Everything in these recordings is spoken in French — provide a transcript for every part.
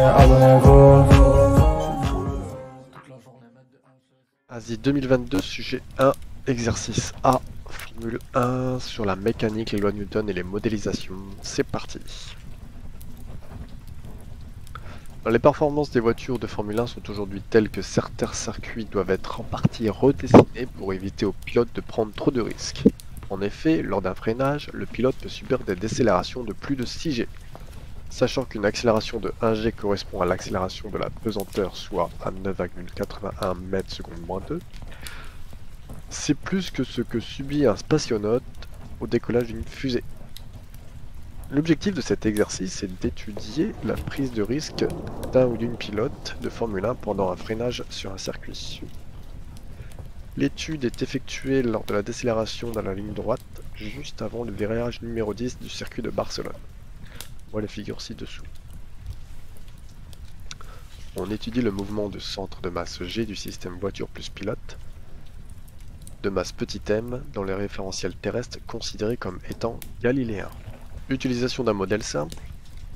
abonnez-vous. Asie 2022, sujet 1, exercice A, formule 1 sur la mécanique, les lois de Newton et les modélisations. C'est parti. Les performances des voitures de Formule 1 sont aujourd'hui telles que certains circuits doivent être en partie redessinés pour éviter aux pilotes de prendre trop de risques. En effet, lors d'un freinage, le pilote peut subir des décélérations de plus de 6 G. Sachant qu'une accélération de 1 G correspond à l'accélération de la pesanteur, soit à 9,81 m/s moins 2, c'est plus que ce que subit un spationaute au décollage d'une fusée. L'objectif de cet exercice est d'étudier la prise de risque d'un ou d'une pilote de Formule 1 pendant un freinage sur un circuit. L'étude est effectuée lors de la décélération dans la ligne droite, juste avant le virage numéro 10 du circuit de Barcelone. On voit les figures ci-dessous. On étudie le mouvement de centre de masse G du système voiture plus pilote, de masse petit m dans les référentiels terrestres considérés comme étant galiléens. Utilisation d'un modèle simple.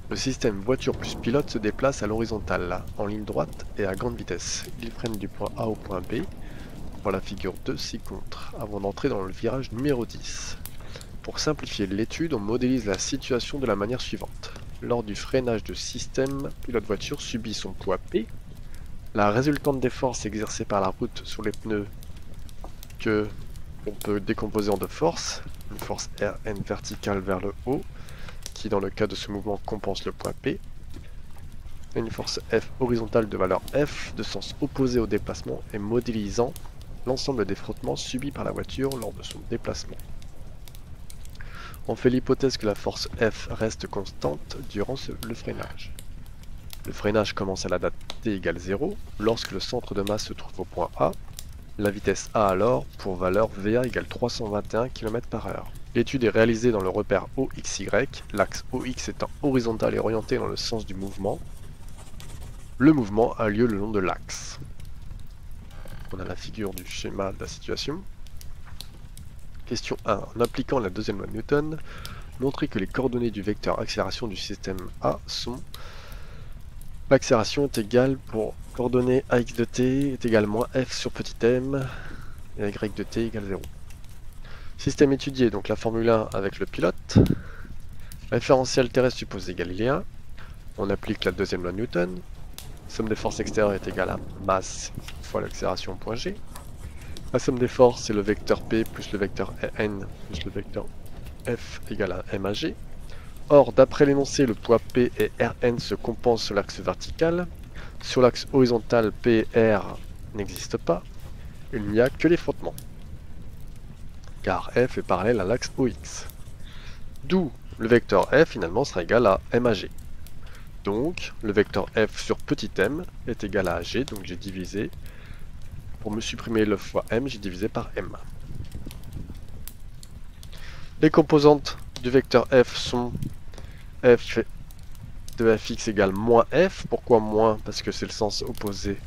Le système voiture plus pilote se déplace à l'horizontale, en ligne droite et à grande vitesse. Il freine du point A au point B, pour la figure 2 ci-contre, avant d'entrer dans le virage numéro 10. Pour simplifier l'étude, on modélise la situation de la manière suivante. Lors du freinage de système, pilote-voiture subit son poids P. La résultante des forces exercées par la route sur les pneus que on peut décomposer en deux forces. Une force Rn verticale vers le haut, qui dans le cas de ce mouvement compense le poids P. Et une force F horizontale de valeur F, de sens opposé au déplacement et modélisant l'ensemble des frottements subis par la voiture lors de son déplacement. On fait l'hypothèse que la force F reste constante durant le freinage. Le freinage commence à la date t égale 0, lorsque le centre de masse se trouve au point A. La vitesse A alors, pour valeur VA égale 321 km/h. L'étude est réalisée dans le repère OXY, l'axe OX étant horizontal et orienté dans le sens du mouvement. Le mouvement a lieu le long de l'axe. On a la figure du schéma de la situation. Question 1. En appliquant la deuxième loi de Newton, montrez que les coordonnées du vecteur accélération du système A sont: l'accélération est égale pour coordonnées AX de t est égal moins F sur petit m et Y de t égale 0. Système étudié, donc la Formule 1 avec le pilote. Référentiel terrestre supposé galiléen. On applique la deuxième loi de Newton. Somme des forces extérieures est égale à masse fois l'accélération point G. La somme des forces, c'est le vecteur P plus le vecteur N plus le vecteur F égale à M à G. Or, d'après l'énoncé, le poids P et Rn se compensent sur l'axe vertical. Sur l'axe horizontal, P et R n'existent pas. Il n'y a que les frottements, car F est parallèle à l'axe OX. D'où le vecteur F finalement sera égal à M à G. Donc, le vecteur F sur petit m est égal à G, donc j'ai divisé. Pour me supprimer le fois m, j'ai divisé par m. Les composantes du vecteur f sont f de fx égale moins f. Pourquoi moins? Parce que c'est le sens opposé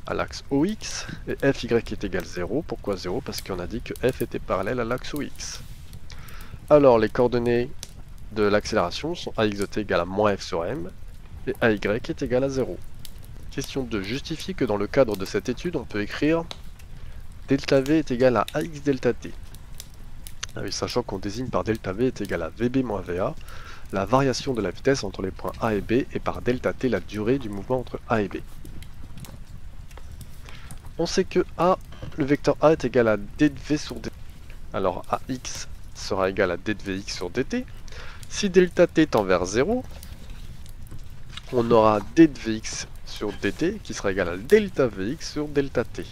à l'axe OX. Et fy est égal 0. Pourquoi 0? Parce qu'on a dit que f était parallèle à l'axe OX. Alors les coordonnées de l'accélération sont ax de t égale à moins f sur m et ay est égal à 0. Question 2. Justifier que dans le cadre de cette étude, on peut écrire delta V est égal à AX delta T. Ah oui, sachant qu'on désigne par delta V est égal à VB moins VA, la variation de la vitesse entre les points A et B, et par delta T la durée du mouvement entre A et B. On sait que A, le vecteur A est égal à d de V sur dt. Alors AX sera égal à d de Vx sur dt. Si delta T tend vers 0, on aura d de Vx sur dt qui sera égal à delta Vx sur delta T.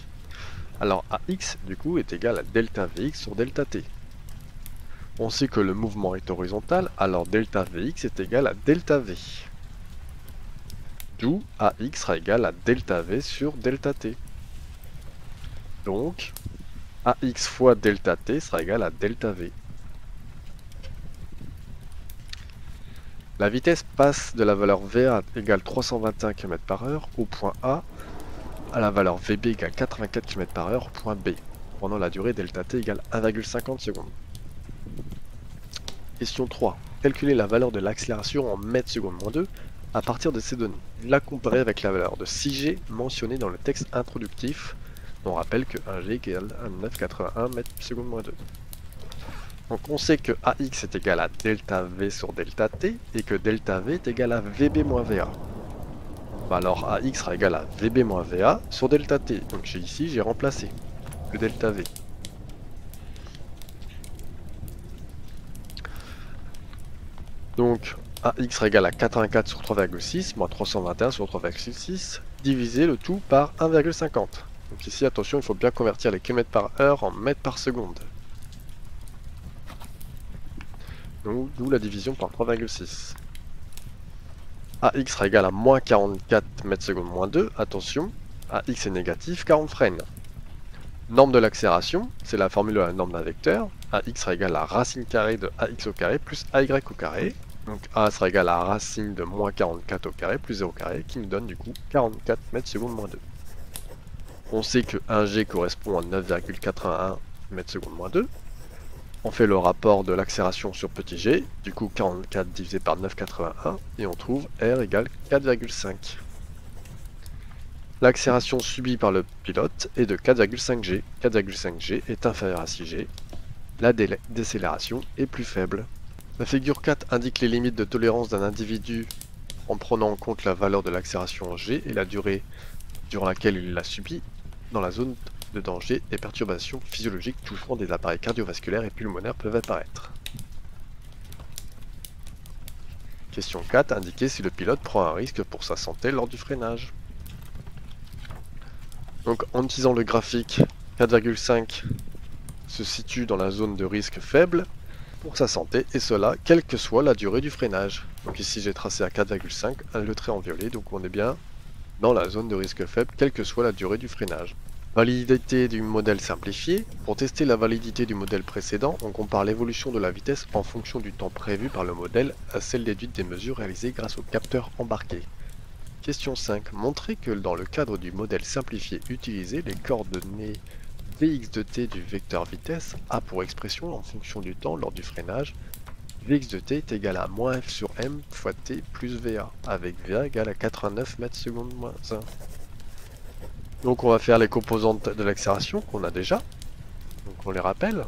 Alors AX du coup est égal à delta Vx sur delta T. On sait que le mouvement est horizontal, alors delta Vx est égal à delta V. D'où AX sera égal à delta V sur delta T. Donc AX fois delta T sera égal à delta V. La vitesse passe de la valeur VA égale 321 km/h au point A à la valeur VB égale 84 km/h au point B, pendant la durée delta T égale 1,50 secondes. Question 3. Calculer la valeur de l'accélération en mètres secondes moins 2 À partir de ces données, la comparer avec la valeur de 6G mentionnée dans le texte introductif. On rappelle que 1G égale à 9,81 mètres seconde moins 2. Donc on sait que AX est égal à delta V sur delta T et que delta V est égal à VB moins VA. Bah alors AX sera égal à VB moins VA sur delta T. Donc ici j'ai remplacé le delta V. Donc AX sera égal à 84 sur 3,6 moins 321 sur 3,6 divisé le tout par 1,50. Donc ici attention, il faut bien convertir les km par heure en mètres par seconde. Donc d'où la division par 3,6. AX sera égal à moins 44 mètres secondes moins 2. Attention, AX est négatif car on freine. Norme de l'accélération, c'est la formule de la norme d'un vecteur. AX sera égal à racine carrée de AX au carré plus AY au carré. Donc A sera égal à racine de moins 44 au carré plus 0 au carré, qui nous donne du coup 44 mètres secondes moins 2. On sait que 1G correspond à 9,81 mètres secondes moins 2. On fait le rapport de l'accélération sur petit g, du coup 44 divisé par 9,81, et on trouve R égale 4,5. L'accélération subie par le pilote est de 4,5 g. 4,5 g est inférieur à 6 g. La décélération est plus faible. La figure 4 indique les limites de tolérance d'un individu en prenant en compte la valeur de l'accélération en g et la durée durant laquelle il l'a subie dans la zone de danger. Des perturbations physiologiques touchant des appareils cardiovasculaires et pulmonaires peuvent apparaître. Question 4. Indiquer si le pilote prend un risque pour sa santé lors du freinage. Donc en utilisant le graphique, 4,5 se situe dans la zone de risque faible pour sa santé, et cela quelle que soit la durée du freinage. Donc ici j'ai tracé à 4,5, le trait en violet, donc on est bien dans la zone de risque faible, quelle que soit la durée du freinage. Validité du modèle simplifié. Pour tester la validité du modèle précédent, on compare l'évolution de la vitesse en fonction du temps prévu par le modèle à celle déduite des mesures réalisées grâce au capteur embarqué. Question 5. Montrez que dans le cadre du modèle simplifié utilisé, les coordonnées Vx de t du vecteur vitesse a pour expression en fonction du temps lors du freinage. Vx de t est égal à moins f sur m fois t plus va, avec va égale à 89 mètres secondes moins 1. Donc on va faire les composantes de l'accélération qu'on a déjà. Donc on les rappelle.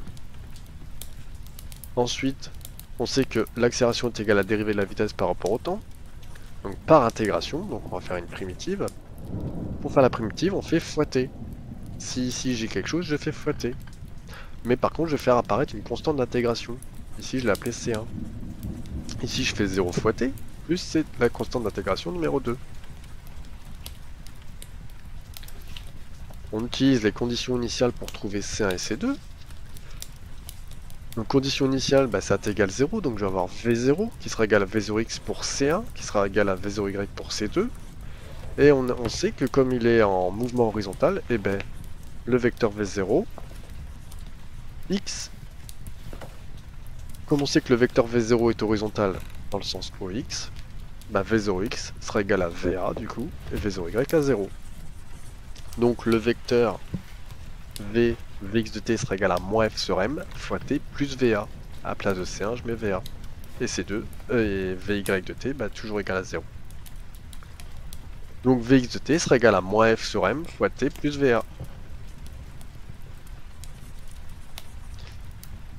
Ensuite, on sait que l'accélération est égale à la dérivée de la vitesse par rapport au temps. Donc par intégration, donc on va faire une primitive. Pour faire la primitive, on fait fois t. Si ici j'ai quelque chose, je fais fois t. Mais par contre, je vais faire apparaître une constante d'intégration. Ici, je l'ai appelée C1. Ici, je fais 0 fois t, plus c'est la constante d'intégration numéro 2. On utilise les conditions initiales pour trouver C1 et C2. Donc condition initiale, ça égale 0, donc je vais avoir V0 qui sera égal à V0x pour C1, qui sera égal à V0y pour C2. Et on sait que comme il est en mouvement horizontal, le vecteur V0, x, comme on sait que le vecteur V0 est horizontal dans le sens OX, V0x sera égal à VA du coup, et V0y à 0. Donc le vecteur Vx de t sera égal à moins f sur m fois t plus va. À la place de C1, je mets va. Et C2, et Vy de t, toujours égal à 0. Donc Vx de t sera égal à moins f sur m fois t plus va.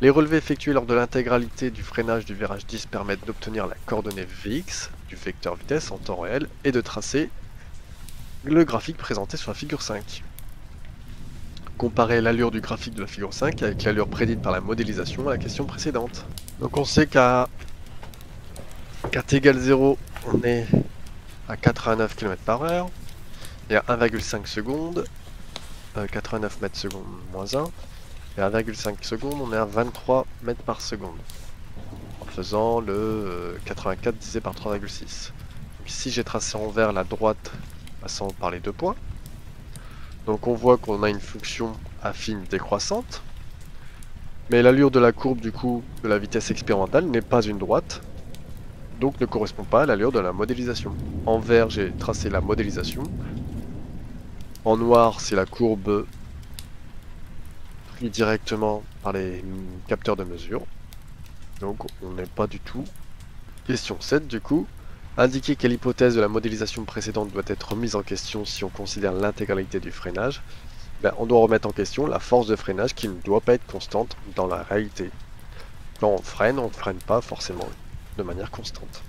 Les relevés effectués lors de l'intégralité du freinage du virage 10 permettent d'obtenir la coordonnée Vx du vecteur vitesse en temps réel et de tracer le graphique présenté sur la figure 5. Comparer l'allure du graphique de la figure 5 avec l'allure prédite par la modélisation à la question précédente. Donc on sait qu'à t égale 0, on est à 89 km par heure, et à 1,5 secondes, 89 mètres secondes moins 1, et à 1,5 secondes, on est à 23 mètres par seconde, en faisant le 84 divisé par 3,6. Ici j'ai tracé en vert la droite passant par les 2 points. Donc on voit qu'on a une fonction affine décroissante, mais l'allure de la courbe du coup de la vitesse expérimentale n'est pas une droite, donc ne correspond pas à l'allure de la modélisation. En vert j'ai tracé la modélisation, en noir c'est la courbe prise directement par les capteurs de mesure, donc on n'est pas du tout. Question 7 du coup, Indiquer que l'hypothèse de la modélisation précédente doit être remise en question si on considère l'intégralité du freinage. On doit remettre en question la force de freinage qui ne doit pas être constante dans la réalité. Quand on ne freine pas forcément de manière constante.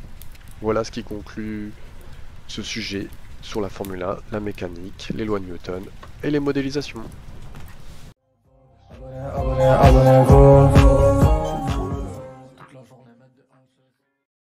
Voilà ce qui conclut ce sujet sur la Formule 1, la mécanique, les lois de Newton et les modélisations.